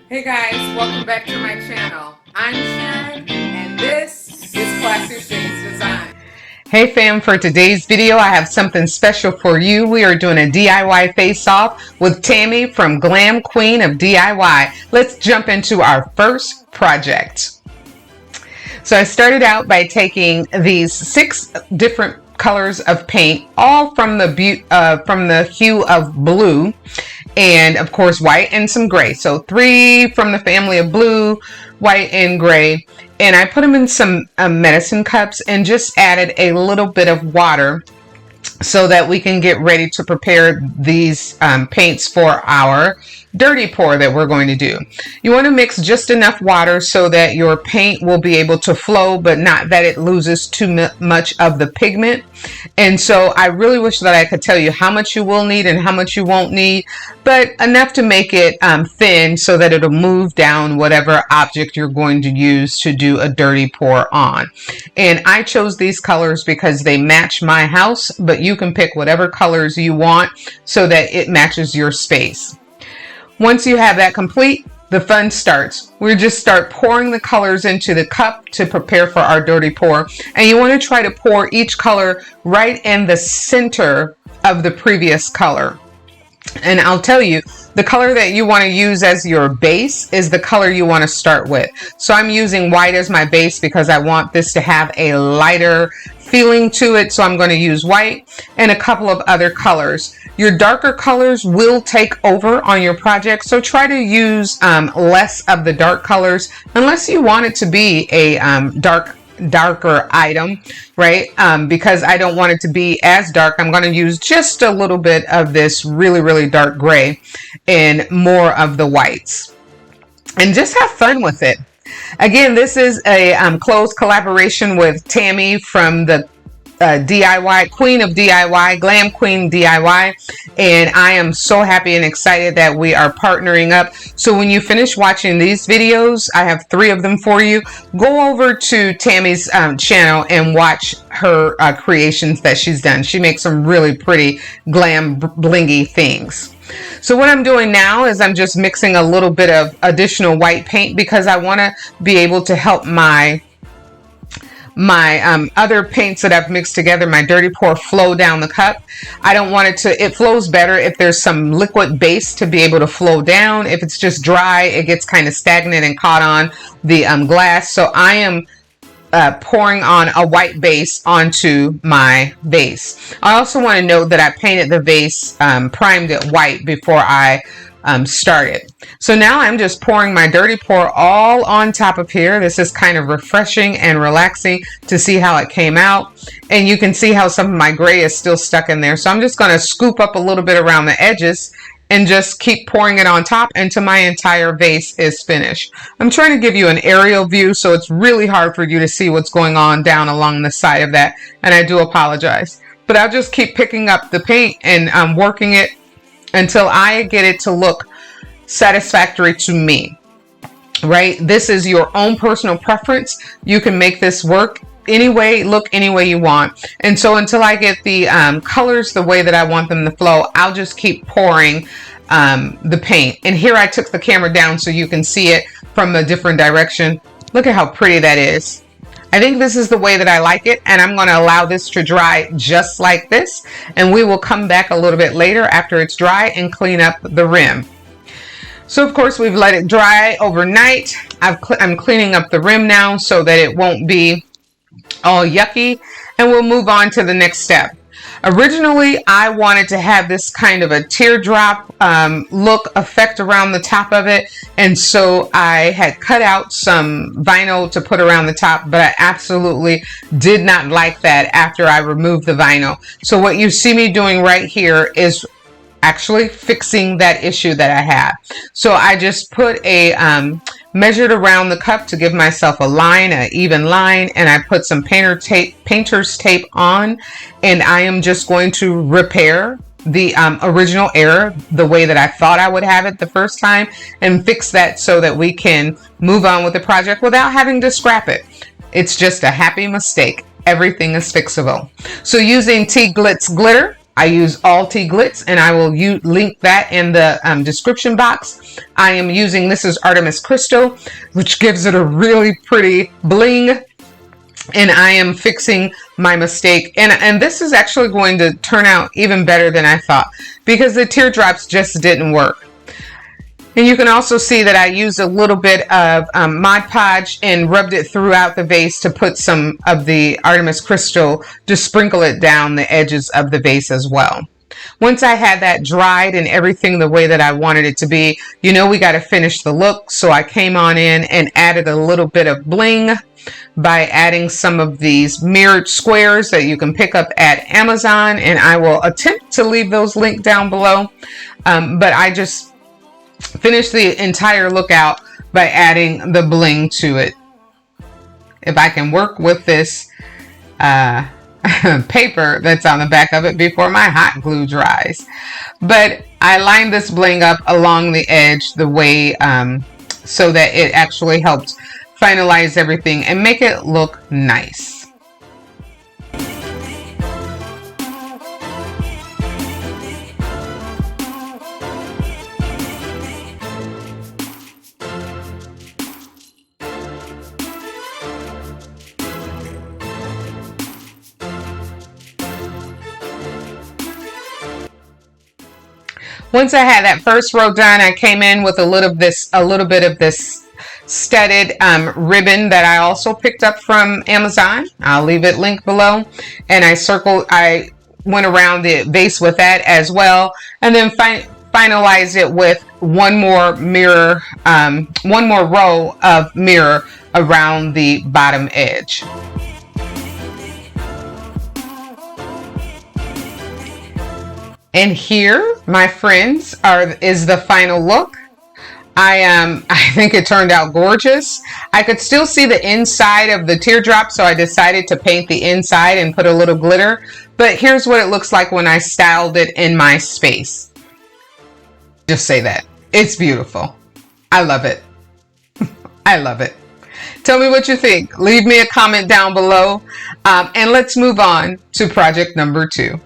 Hey guys, welcome back to my channel. I'm Sharon and this is Classy Shades Design. Hey fam, for today's video I have something special for you. We are doing a DIY face-off with Tammy from Glam Queen of DIY. Let's jump into our first project. So I started out by taking these 6 different colors of paint, all from the hue of blue, and of course white and some gray. So 3 from the family of blue, white, and gray. And I put them in some medicine cups and just added a little bit of water so that we can get ready to prepare these paints for our dirty pour that we're going to do. You want to mix just enough water so that your paint will be able to flow, but not that it loses too much of the pigment. And so I really wish that I could tell you how much you will need and how much you won't need, but enough to make it thin so that it'll move down whatever object you're going to use to do a dirty pour on. And I chose these colors because they match my house, but you can pick whatever colors you want so that it matches your space. Once you have that complete, the fun starts. We just start pouring the colors into the cup to prepare for our dirty pour. And you want to try to pour each color right in the center of the previous color. And I'll tell you, the color that you want to use as your base is the color you want to start with. So I'm using white as my base because I want this to have a lighter feeling to it. So I'm going to use white and a couple of other colors. Your darker colors will take over on your project. So try to use less of the dark colors unless you want it to be a darker item, right? Because I don't want it to be as dark, I'm going to use just a little bit of this really dark gray and more of the whites, and just have fun with it. Again, this is a close collaboration with Tammy from the DIY Queen of DIY, Glam Queen DIY, and I am so happy and excited that we are partnering up. So when you finish watching these videos, I have 3 of them for you. Go over to Tammy's channel and watch her creations that she's done. She makes some really pretty glam blingy things. So what I'm doing now is I'm just mixing a little bit of additional white paint because I want to be able to help my other paints that I've mixed together, my dirty pour, flow down the cup. I don't want it to, it flows better if there's some liquid base to be able to flow down. If it's just dry, it gets kind of stagnant and caught on the glass. So I am pouring on a white base onto my vase. I also want to note that I painted the vase, primed it white before I started. So now I'm just pouring my dirty pour all on top of here. This is kind of refreshing and relaxing to see how it came out. And you can see how some of my gray is still stuck in there. So I'm just going to scoop up a little bit around the edges and just keep pouring it on top until my entire vase is finished. I'm trying to give you an aerial view, so it's really hard for you to see what's going on down along the side of that, and I do apologize. But I'll just keep picking up the paint and working it until I get it to look satisfactory to me, right? This is your own personal preference. You can make this work anyway, look any way you want. And so until I get the colors the way that I want them to flow, I'll just keep pouring the paint. And here I took the camera down so you can see it from a different direction. Look at how pretty that is. I think this is the way that I like it, and I'm going to allow this to dry just like this, and we will come back a little bit later after it's dry and clean up the rim. So of course we've let it dry overnight. I'm cleaning up the rim now so that it won't be all yucky, and we'll move on to the next step. Originally, I wanted to have this kind of a teardrop look effect around the top of it, and so I had cut out some vinyl to put around the top, but I absolutely did not like that after I removed the vinyl. So what you see me doing right here is actually fixing that issue that I had. So I just put a measured around the cup to give myself a line, an even line, and I put some painter's tape on, and I am just going to repair the original error the way that I thought I would have it the first time, and fix that so that we can move on with the project without having to scrap it. It's just a happy mistake. Everything is fixable. So using Tea Glitz glitter, I use Alti Glitz, and I will link that in the description box. I am using, this is Artemis Crystal, which gives it a really pretty bling. And I am fixing my mistake. And this is actually going to turn out even better than I thought, because the teardrops just didn't work. And you can also see that I used a little bit of Mod Podge and rubbed it throughout the vase to put some of the Artemis Crystal, to sprinkle it down the edges of the vase as well. Once I had that dried and everything the way that I wanted it to be, you know, we got to finish the look. So I came on in and added a little bit of bling by adding some of these mirrored squares that you can pick up at Amazon. And I will attempt to leave those linked down below. But I just finish the entire look out by adding the bling to it. If I can work with this paper that's on the back of it before my hot glue dries. But I lined this bling up along the edge the way so that it actually helps finalize everything and make it look nice. Once I had that first row done, I came in with a little bit of this studded ribbon that I also picked up from Amazon. I'll leave it linked below. And I went around the base with that as well, and then finalized it with one more row of mirror around the bottom edge. And here, my friends, is the final look. I think it turned out gorgeous. I could still see the inside of the teardrop, so I decided to paint the inside and put a little glitter. But here's what it looks like when I styled it in my space. Just say that. It's beautiful. I love it. I love it. Tell me what you think. Leave me a comment down below. And let's move on to project number 2.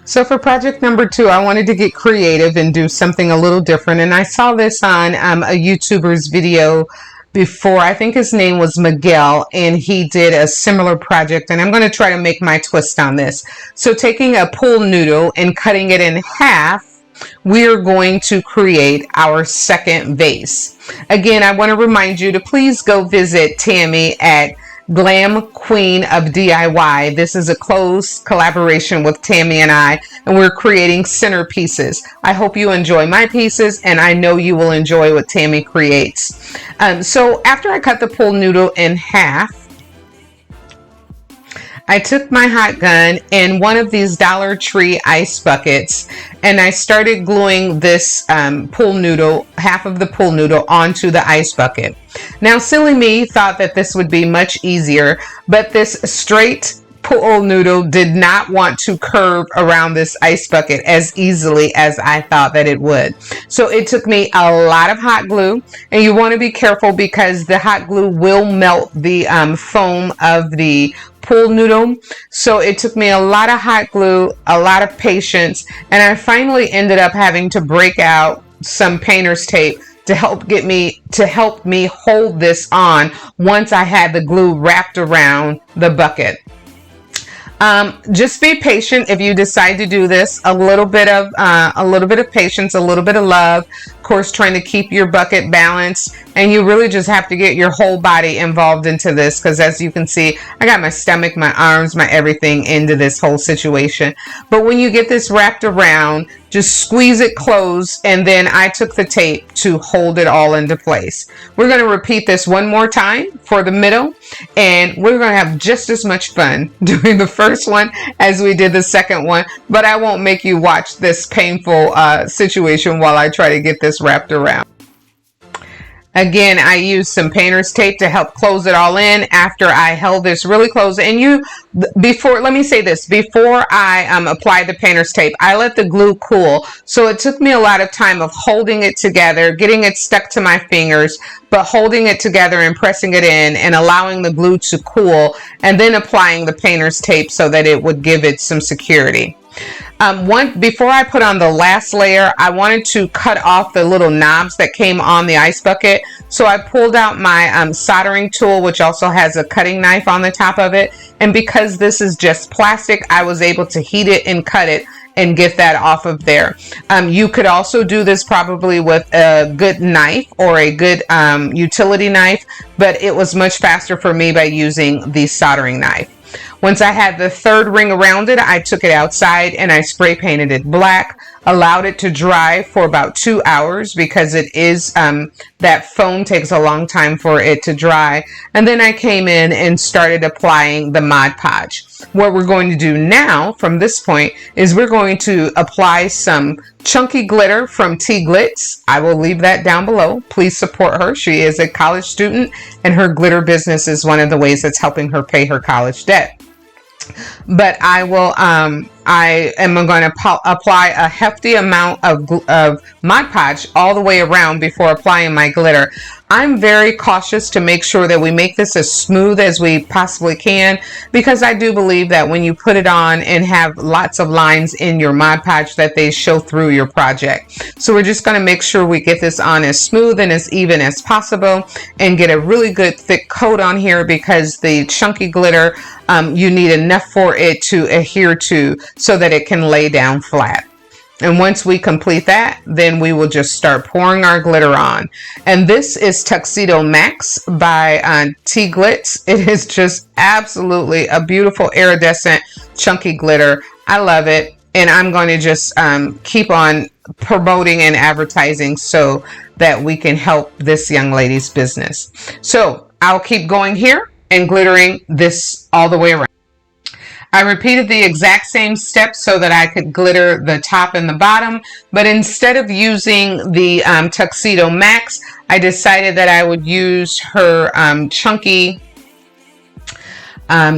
So for project number 2, I wanted to get creative and do something a little different. And I saw this on a YouTuber's video before. I think his name was Miguel, and he did a similar project. And I'm going to try to make my twist on this. So taking a pool noodle and cutting it in half, we're going to create our second vase. Again, I want to remind you to please go visit Tammy at Glam Queen of DIY. This is a close collaboration with Tammy and I, and we're creating centerpieces. I hope you enjoy my pieces, and I know you will enjoy what Tammy creates. So after I cut the pool noodle in half, I took my hot gun and one of these Dollar Tree ice buckets, and I started gluing this pool noodle, half of the pool noodle, onto the ice bucket. Now, silly me thought that this would be much easier, but this straight pool noodle did not want to curve around this ice bucket as easily as I thought that it would. So it took me a lot of hot glue, and you want to be careful because the hot glue will melt the foam of the pool noodle. So it took me a lot of hot glue, a lot of patience, and I finally ended up having to break out some painter's tape to help me hold this on once I had the glue wrapped around the bucket. Just be patient if you decide to do this. A little bit of patience, a little bit of love. Of course, trying to keep your bucket balanced, and you really just have to get your whole body involved into this, because as you can see, I got my stomach, my arms, my everything into this whole situation. But when you get this wrapped around, just squeeze it closed, and then I took the tape to hold it all into place. We're going to repeat this one more time for the middle, and we're going to have just as much fun doing the first one as we did the second one, but I won't make you watch this painful situation while I try to get this wrapped around. Again, I used some painter's tape to help close it all in after I held this really close. And let me say this, before I applied the painter's tape, I let the glue cool. So it took me a lot of time of holding it together, getting it stuck to my fingers, but holding it together and pressing it in and allowing the glue to cool, and then applying the painter's tape so that it would give it some security. Before I put on the last layer, I wanted to cut off the little knobs that came on the ice bucket. So I pulled out my soldering tool, which also has a cutting knife on the top of it. And because this is just plastic, I was able to heat it and cut it and get that off of there. You could also do this probably with a good knife or a good utility knife, but it was much faster for me by using the soldering knife. Once I had the third ring around it, I took it outside and I spray painted it black, allowed it to dry for about 2 hours because it is, that foam takes a long time for it to dry. And then I came in and started applying the Mod Podge. What we're going to do now from this point is we're going to apply some chunky glitter from T Glitz. I will leave that down below. Please support her. She is a college student and her glitter business is one of the ways that's helping her pay her college debt. But I am going to apply a hefty amount of Mod Podge all the way around before applying my glitter. I'm very cautious to make sure that we make this as smooth as we possibly can, because I do believe that when you put it on and have lots of lines in your Mod Podge, that they show through your project. So we're just going to make sure we get this on as smooth and as even as possible and get a really good thick coat on here, because the chunky glitter, you need enough for it to adhere to so that it can lay down flat. And once we complete that, then we will just start pouring our glitter on. And this is Tuxedo Max by T Glitz. It is just absolutely a beautiful iridescent chunky glitter. I love it. And I'm going to just keep on promoting and advertising so that we can help this young lady's business. So I'll keep going here and glittering this all the way around. I repeated the exact same steps so that I could glitter the top and the bottom, but instead of using the Tuxedo Max, I decided that I would use her chunky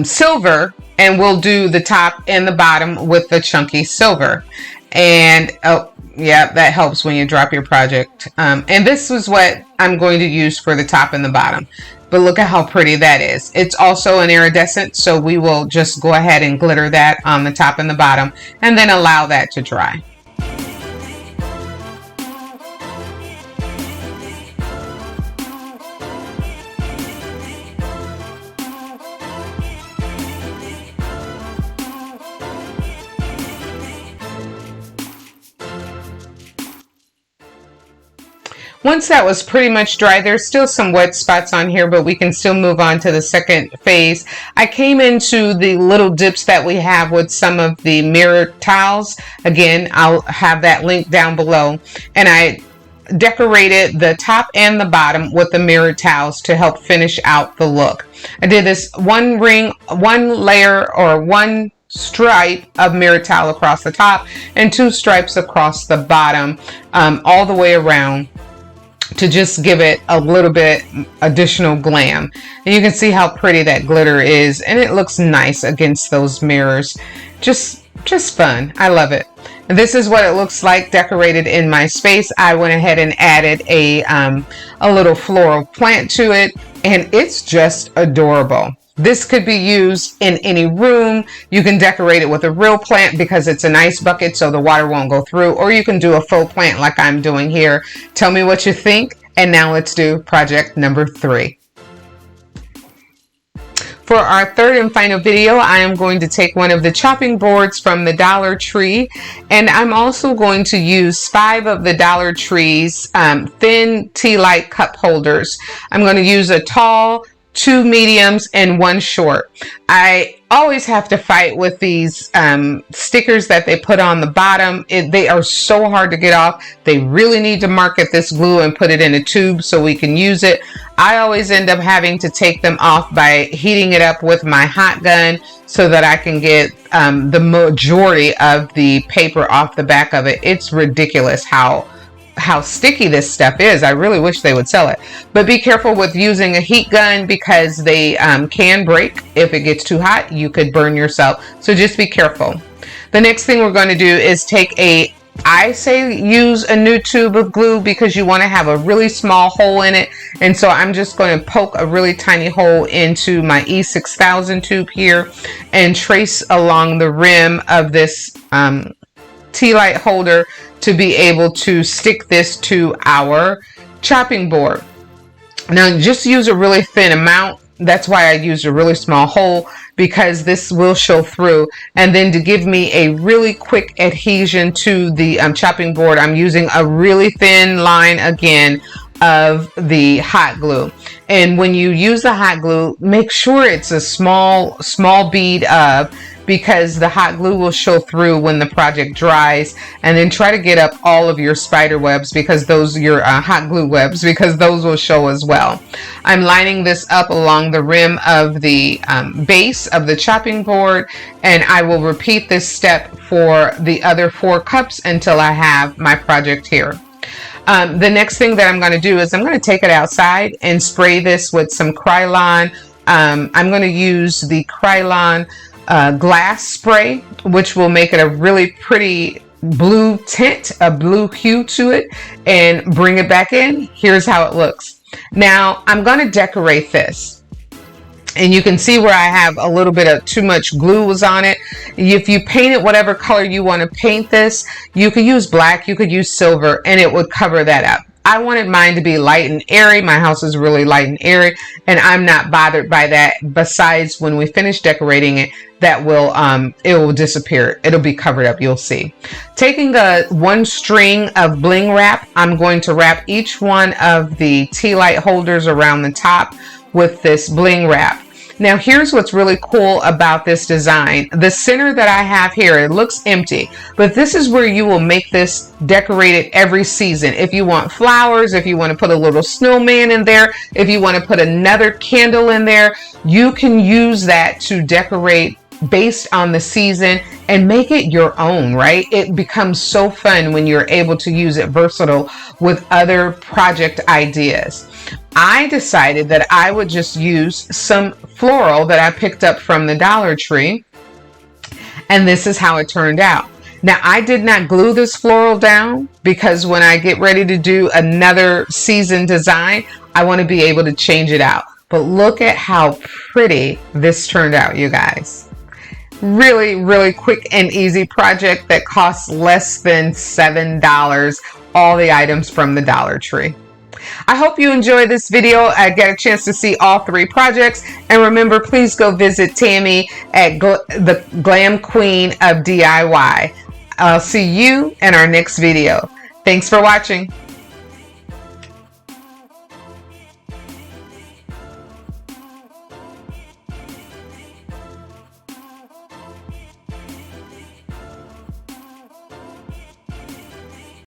silver, and we'll do the top and the bottom with the chunky silver. And oh yeah, that helps when you drop your project. And this was what I'm going to use for the top and the bottom. But look at how pretty that is. It's also an iridescent, so we will just go ahead and glitter that on the top and the bottom and then allow that to dry. Once that was pretty much dry, there's still some wet spots on here, but we can still move on to the second phase. I came into the little dips that we have with some of the mirror tiles. Again, I'll have that link down below. And I decorated the top and the bottom with the mirror tiles to help finish out the look. I did this one layer or one stripe of mirror tile across the top and 2 stripes across the bottom, all the way around, to just give it a little bit additional glam. And you can see how pretty that glitter is, and it looks nice against those mirrors. Just fun. I love it. And this is what it looks like decorated in my space. I went ahead and added a little floral plant to it, and it's just adorable. This could be used in any room. You can decorate it with a real plant because it's an ice bucket so the water won't go through, or you can do a faux plant like I'm doing here. Tell me what you think, and now let's do project number 3. For our third and final video, I am going to take one of the chopping boards from the Dollar Tree, and I'm also going to use 5 of the Dollar Tree's thin tea light cup holders. I'm going to use a tall, 2 mediums, and 1 short. I always have to fight with these stickers that they put on the bottom. They are so hard to get off. They really need to market this glue and put it in a tube so we can use it. I always end up having to take them off by heating it up with my hot gun so that I can get the majority of the paper off the back of it. It's ridiculous how how sticky this stuff is. I really wish they would sell it. But be careful with using a heat gun because they can break. If it gets too hot, you could burn yourself. So just be careful. The next thing we're going to do is take I say use a new tube of glue because you want to have a really small hole in it. And so I'm just going to poke a really tiny hole into my E6000 tube here and trace along the rim of this tea light holder to be able to stick this to our chopping board. Now just use a really thin amount. That's why I used a really small hole, because this will show through. And then to give me a really quick adhesion to the chopping board, I'm using a really thin line again of the hot glue. And when you use the hot glue, make sure it's a small bead of, because the hot glue will show through when the project dries. And then try to get up all of your spider webs, because those your hot glue webs, because those will show as well. I'm lining this up along the rim of the base of the chopping board, and I will repeat this step for the other 4 cups until I have my project here. The next thing that I'm going to do is I'm going to take it outside and spray this with some Krylon. I'm going to use the Krylon glass spray, which will make it a really pretty blue tint, a blue hue to it, and bring it back in. Here's how it looks. Now I'm going to decorate this, and you can see where I have a little bit of too much glue was on it. If you paint it whatever color you want to paint this, you could use black, you could use silver, and it would cover that up. I wanted mine to be light and airy. My house is really light and airy, and I'm not bothered by that. Besides, when we finish decorating it, that will it will disappear. It'll be covered up. You'll see. Taking the 1 string of bling wrap, I'm going to wrap each one of the tea light holders around the top with this bling wrap. Now here's what's really cool about this design. The center that I have here, it looks empty, but this is where you will make this decorated every season. If you want flowers, if you want to put a little snowman in there, if you want to put another candle in there, you can use that to decorate based on the season and make it your own, right? It becomes so fun when you're able to use it versatile with other project ideas. I decided that I would just use some floral that I picked up from the Dollar Tree, and this is how it turned out. Now I did not glue this floral down because when I get ready to do another season design, I want to be able to change it out. But look at how pretty this turned out, you guys. Really, really quick and easy project that costs less than $7, all the items from the Dollar Tree. I hope you enjoyed this video. I got a chance to see all 3 projects. And remember, please go visit Tammy at the Glam Queen of DIY. I'll see you in our next video. Thanks for watching.